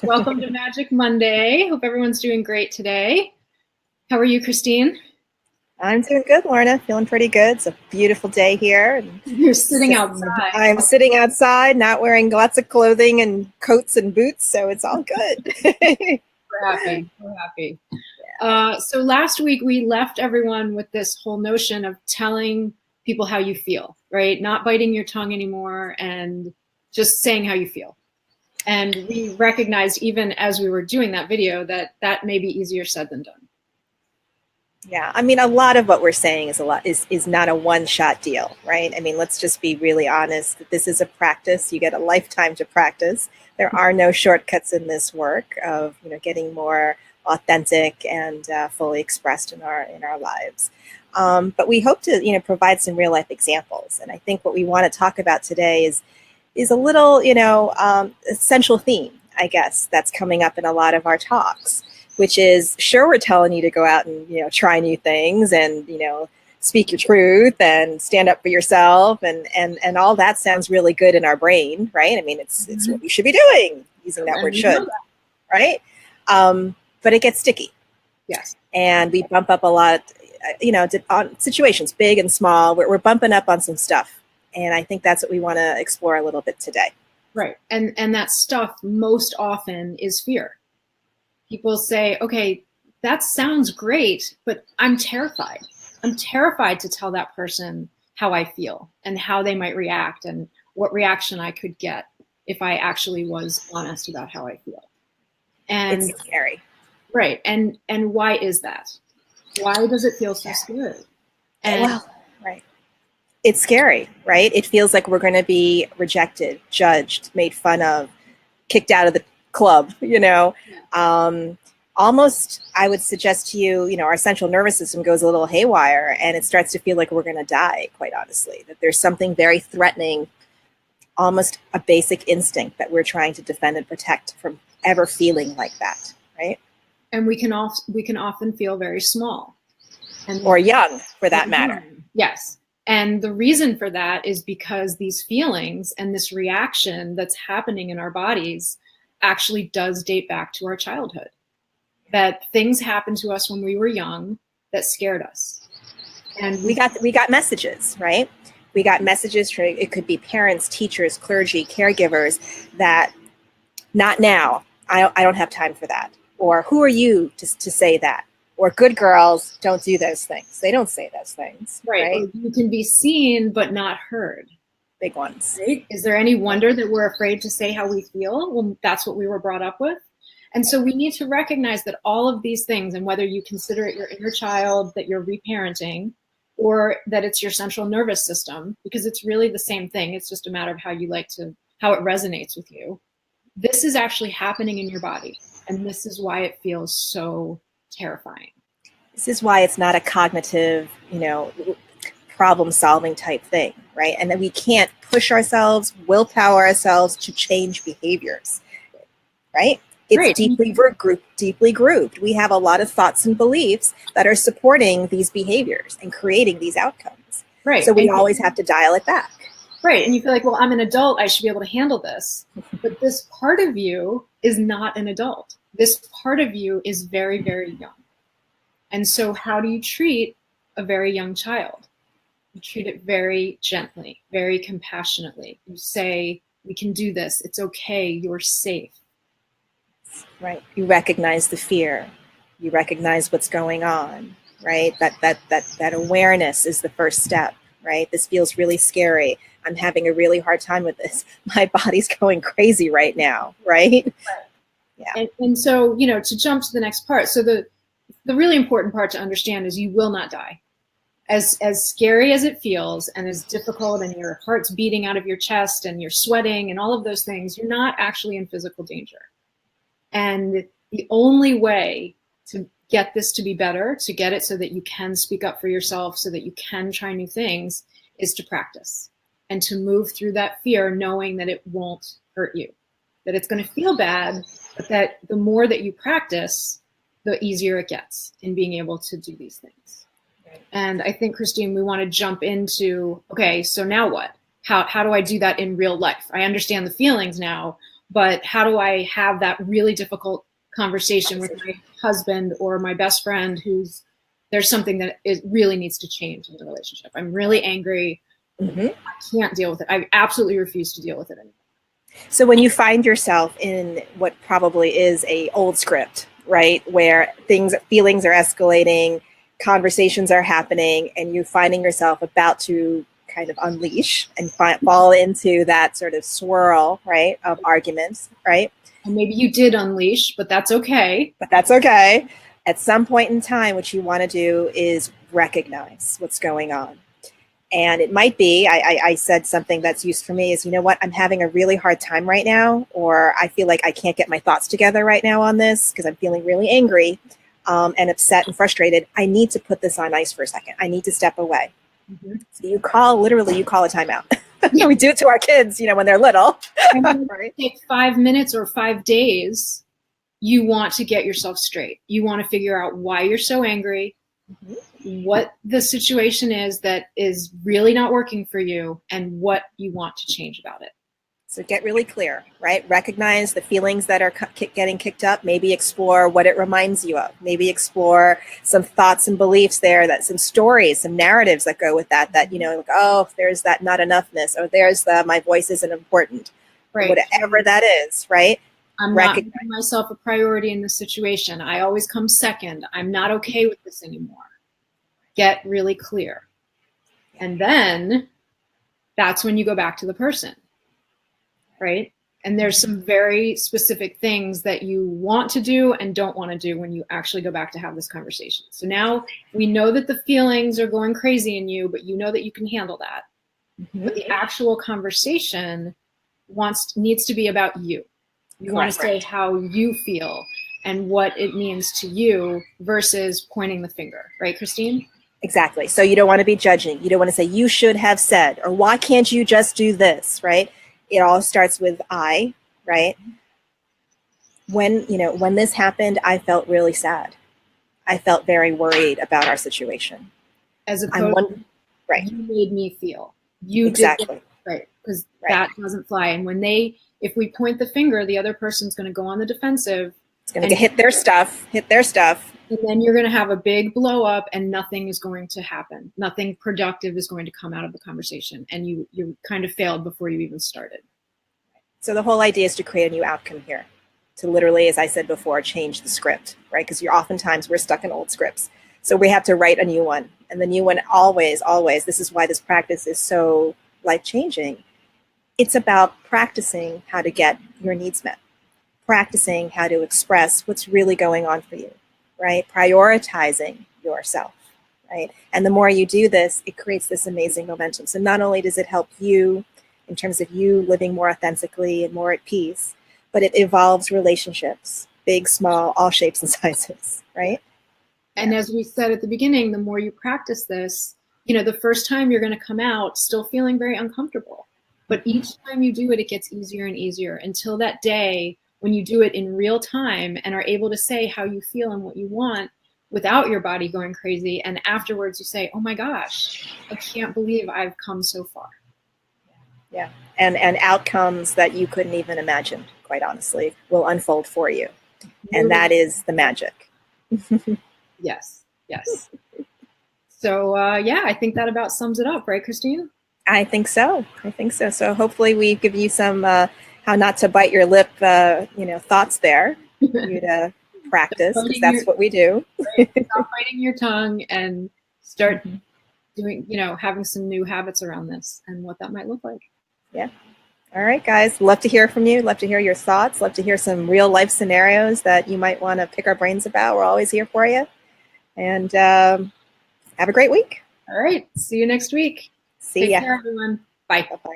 Welcome to Magic Monday. Hope everyone's doing great today. How are you, Christine? I'm doing good, Lorna. Feeling pretty good. It's a beautiful day here. You're sitting outside. I'm sitting outside, not wearing lots of clothing and coats and boots, so it's all good. We're happy. We're happy. So last week we left everyone with this whole notion of telling people how you feel, right? Not biting your tongue anymore and just saying how you feel. And we recognized even as we were doing that video that that may be easier said than done. Yeah, I mean, a lot of what we're saying is not a one-shot deal, right? I mean, let's just be really honest. This is a practice. You get a lifetime to practice. There are no shortcuts in this work of getting more authentic and fully expressed in our lives. But we hope to provide some real life examples. And I think what we want to talk about today is a little essential theme, I guess, that's coming up in a lot of our talks, which is, sure, we're telling you to go out and try new things and speak your truth and stand up for yourself, and all that sounds really good in our brain, right? I mean, it's what we should be doing, using that word should, right? But it gets sticky. Yes. And we bump up a lot, on situations, big and small. We're bumping up on some stuff. And I think that's what we want to explore a little bit today. Right. And that stuff most often is fear. People say, okay, that sounds great, but I'm terrified. I'm terrified to tell that person how I feel and how they might react and what reaction I could get if I actually was honest about how I feel. And it's scary. Right. And why is that? Why does it feel so scary? And right. It's scary, right? It feels like we're going to be rejected, judged, made fun of, kicked out of the club, almost, I would suggest to you, our central nervous system goes a little haywire and it starts to feel like we're going to die, quite honestly, that there's something very threatening, almost a basic instinct that we're trying to defend and protect from ever feeling like that, right? And we can often feel very small. Or young, for that matter. Yes. And the reason for that is because these feelings and this reaction that's happening in our bodies actually does date back to our childhood. That things happened to us when we were young that scared us. And we got messages, right? We got messages from, it could be parents, teachers, clergy, caregivers, that not now, I don't have time for that. Or who are you to say that? Or good girls don't do those things. They don't say those things. Right? You can be seen but not heard. Big ones. Right? Is there any wonder that we're afraid to say how we feel? Well, that's what we were brought up with. And so we need to recognize that all of these things, and whether you consider it your inner child that you're reparenting, or that it's your central nervous system, because it's really the same thing. It's just a matter of how it resonates with you. This is actually happening in your body. And this is why it feels so terrifying. This is why it's not a cognitive, problem-solving type thing, right? And that we can't push ourselves, willpower ourselves to change behaviors, right? It's right. deeply grouped. We have a lot of thoughts and beliefs that are supporting these behaviors and creating these outcomes. Right. So we always have to dial it back. Right. And you feel like, well, I'm an adult, I should be able to handle this. But this part of you is not an adult. This part of you is very, very young. And so how do you treat a very young child? You treat it very gently, very compassionately. You say, we can do this. It's okay. You're safe. Right. You recognize the fear. You recognize what's going on, right? That awareness is the first step, right? This feels really scary. I'm having a really hard time with this. My body's going crazy right now, right? Yeah. And so, to jump to the next part. So the really important part to understand is you will not die. As scary as it feels and as difficult, and your heart's beating out of your chest and you're sweating and all of those things, you're not actually in physical danger. And the only way to get this to be better, to get it so that you can speak up for yourself, so that you can try new things, is to practice and to move through that fear, knowing that it won't hurt you, that it's going to feel bad, but that the more that you practice, the easier it gets in being able to do these things. Right. And I think, Christine, we want to jump into, okay, so now what? How do I do that in real life? I understand the feelings now. but how do I have that really difficult conversation with my husband or my best friend there's something that really needs to change in the relationship. I'm really angry. I can't deal with it. I absolutely refuse to deal with it anymore. So when you find yourself in what probably is a old script, right, where feelings are escalating, conversations are happening, and you're finding yourself about to kind of unleash and fall into that sort of swirl, right, of arguments, right? And maybe you did unleash, but that's okay. But that's okay. At some point in time, what you want to do is recognize what's going on. And it might be, I said something that's used for me is, you know what, I'm having a really hard time right now, or I feel like I can't get my thoughts together right now on this because I'm feeling really angry and upset and frustrated. I need to put this on ice for a second. I need to step away. So you call a timeout. We do it to our kids, when they're little. Right? Take 5 minutes or 5 days. You want to get yourself straight. You want to figure out why you're so angry, what the situation is that is really not working for you, and what you want to change about it. So get really clear, right? Recognize the feelings that are getting kicked up. Maybe explore what it reminds you of. Maybe explore some thoughts and beliefs there, some stories, some narratives that go with that, like, oh, there's that not enoughness, or there's my voice isn't important, right? Whatever that is, right? I'm not making myself a priority in this situation. I always come second. I'm not okay with this anymore. Get really clear. And then that's when you go back to the person, right? And there's some very specific things that you want to do and don't want to do when you actually go back to have this conversation. So now we know that the feelings are going crazy in you, but you know that you can handle that. But the actual conversation needs to be about you. You want to say how you feel and what it means to you versus pointing the finger, right, Christine? Exactly. So you don't want to be judging. You don't want to say you should have said, or why can't you just do this, right? It all starts with I, right? When this happened, I felt really sad. I felt very worried about our situation. As opposed to you made me feel. You exactly. Did right, because that doesn't fly. And if we point the finger, the other person's going to go on the defensive. It's going to hit their stuff. And then you're going to have a big blow up and nothing is going to happen. Nothing productive is going to come out of the conversation. And you kind of failed before you even started. So the whole idea is to create a new outcome here. To literally, as I said before, change the script, right? Because oftentimes we're stuck in old scripts. So we have to write a new one. And the new one always, this is why this practice is so life-changing. It's about practicing how to get your needs met. Practicing how to express what's really going on for you. Right? Prioritizing yourself, right? And the more you do this, it creates this amazing momentum. So not only does it help you in terms of you living more authentically and more at peace, but it evolves relationships, big, small, all shapes and sizes, right? And as we said at the beginning, the more you practice this, the first time you're going to come out still feeling very uncomfortable. But each time you do it, it gets easier and easier until that day when you do it in real time and are able to say how you feel and what you want without your body going crazy. And afterwards you say, oh my gosh, I can't believe I've come so far. Yeah. And outcomes that you couldn't even imagine, quite honestly, will unfold for you. And that is the magic. Yes. So, I think that about sums it up, right, Christine? I think so. So hopefully we give you some how not to bite your lip, thoughts there for you to practice, because that's what we do. Right? Stop biting your tongue and start doing, having some new habits around this and what that might look like. Yeah. All right, guys. Love to hear from you. Love to hear your thoughts. Love to hear some real life scenarios that you might want to pick our brains about. We're always here for you. And have a great week. All right. See you next week. See ya. Take care, everyone. Bye. Bye-bye.